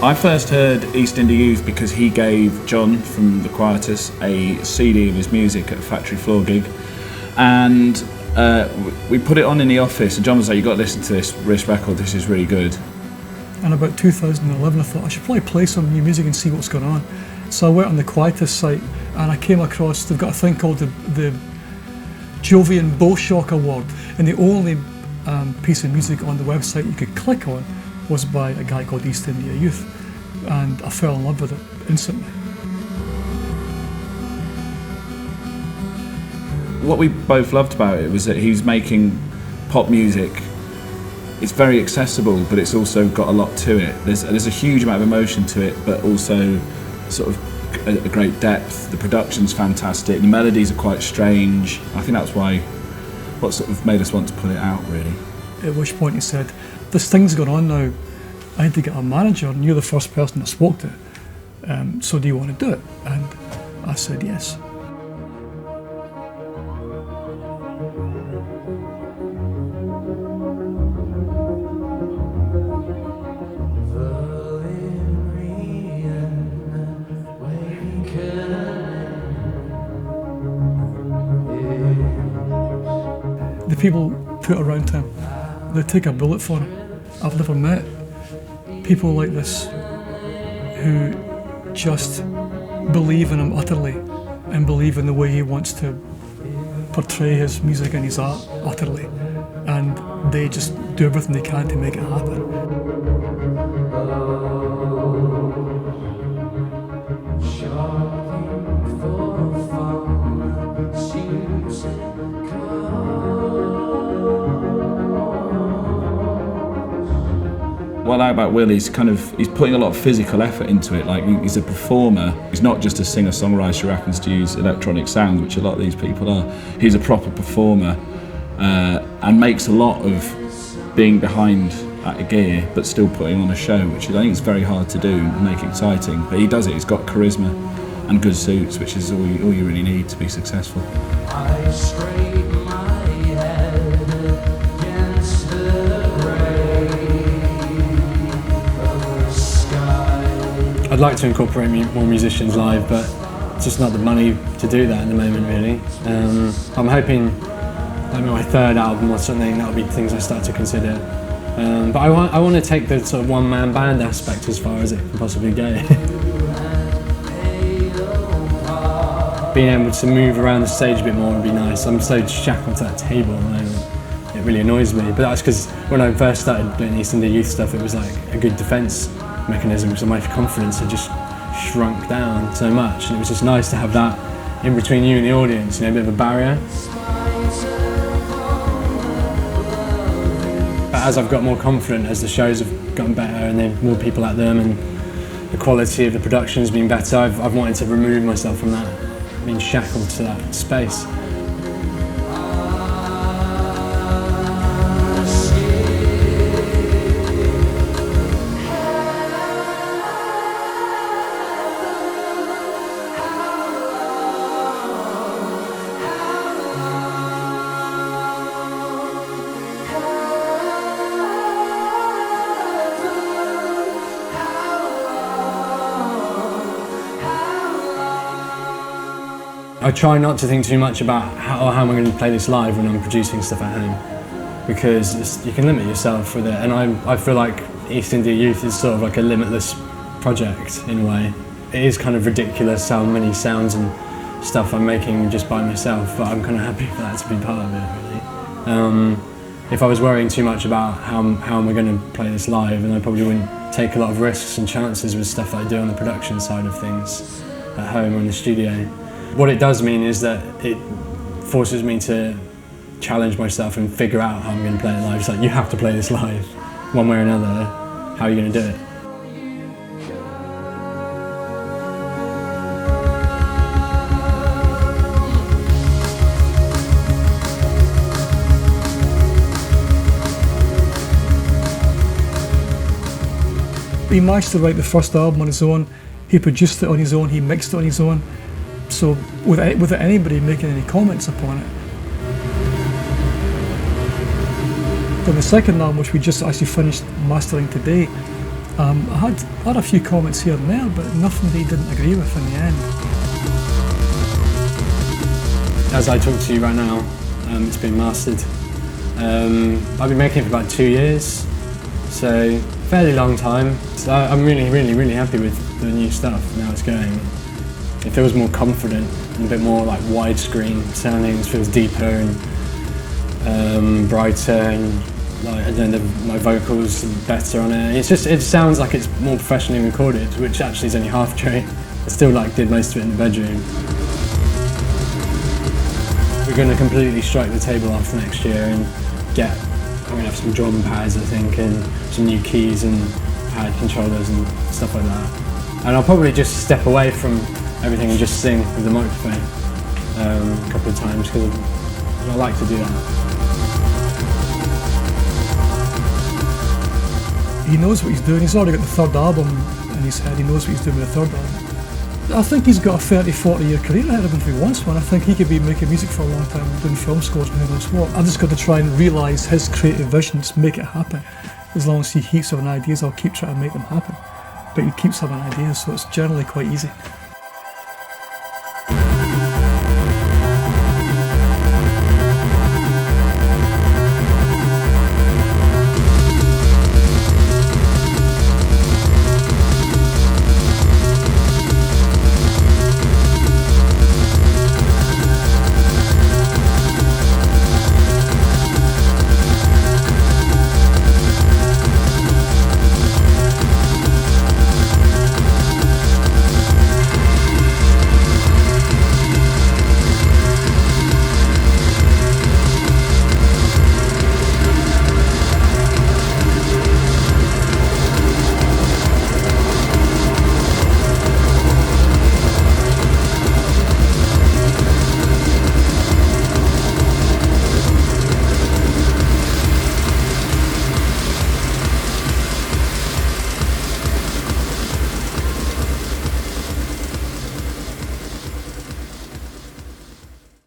I first heard East India Youth because he gave John from the Quietus a CD of his music at a factory floor gig, and we put it on in the office, and John was like, "You got to listen to this record. This is really good." And about 2011, I thought I should probably play some new music and see what's going on. So I went on the Quietus site, and I came across they've got a thing called the Jovian Bolshok Award, and the only piece of music on the website you could click on was by a guy called East India Youth, and I fell in love with it instantly. What we both loved about it was that he's making pop music. It's very accessible, but it's also got a lot to it. There's a huge amount of emotion to it, but also sort of a great depth. The production's fantastic. The melodies are quite strange. I think that's what sort of made us want to put it out, really. At which point he said, "This thing's going on now. I need to get a manager, and you're the first person I spoke to. So do you want to do it?" And I said yes. The people put around him, they take a bullet for him. I've never met people like this who just believe in him utterly and believe in the way he wants to portray his music and his art utterly, and they just do everything they can to make it happen. What I like about Will is he's putting a lot of physical effort into it. Like, he's a performer. He's not just a singer-songwriter who happens to use electronic sound, which a lot of these people are. He's a proper performer and makes a lot of being behind a gear but still putting on a show, which I think is very hard to do and make exciting. But he does it. He's got charisma and good suits, which is all you really need to be successful. I'd like to incorporate more musicians live, but it's just not the money to do that at the moment, really. I'm hoping, like my third album or something, that'll be things I start to consider. But I want to take the sort of one-man band aspect as far as it can possibly go. Being able to move around the stage a bit more would be nice. I'm so shackled to that table at the moment. It really annoys me, but that's because when I first started doing East India Youth stuff, it was like a good defence mechanism, so my confidence had just shrunk down so much, and it was just nice to have that in between you and the audience, a bit of a barrier. But as I've got more confident, as the shows have gotten better and there are more people at them and the quality of the production has been better, I've wanted to remove myself from that, being shackled to that space. I try not to think too much about how am I going to play this live when I'm producing stuff at home, because you can limit yourself with it, and I feel like East India Youth is sort of like a limitless project in a way. It is kind of ridiculous how many sounds and stuff I'm making just by myself, but I'm kind of happy for that to be part of it, really. If I was worrying too much about how am I going to play this live, then I probably wouldn't take a lot of risks and chances with stuff that I do on the production side of things at home or in the studio. What it does mean is that it forces me to challenge myself and figure out how I'm going to play it live. It's like, you have to play this live, one way or another. How are you going to do it? He managed to write the first album on his own, he produced it on his own, he mixed it on his own. So without anybody making any comments upon it. Then the second album, which we just actually finished mastering today, I had a few comments here and there, but nothing they didn't agree with in the end. As I talk to you right now, it's been mastered. I've been making it for about 2 years, so fairly long time. So I'm really, really, really happy with the new stuff and how it's going. It feels more confident and a bit more like widescreen sounding. It feels deeper and brighter, and like, I don't know, my vocals are better on it. It sounds like it's more professionally recorded, which actually is only half true. I still like did most of it in the bedroom. We're going to completely strike the table after next year and I'm going to have some drum pads, I think, and some new keys and pad controllers and stuff like that. And I'll probably just step away from everything and just sing with the microphone a couple of times, because I like to do that. He knows what he's doing. He's already got the third album in his head. He knows what he's doing with the third album. I think he's got a 30, 40 year career ahead of him if he wants one. I think he could be making music for a long time, doing film scores and who knows what. I've just got to try and realise his creative visions, make it happen. As long as he keeps having ideas, I'll keep trying to make them happen. But he keeps having ideas, so it's generally quite easy.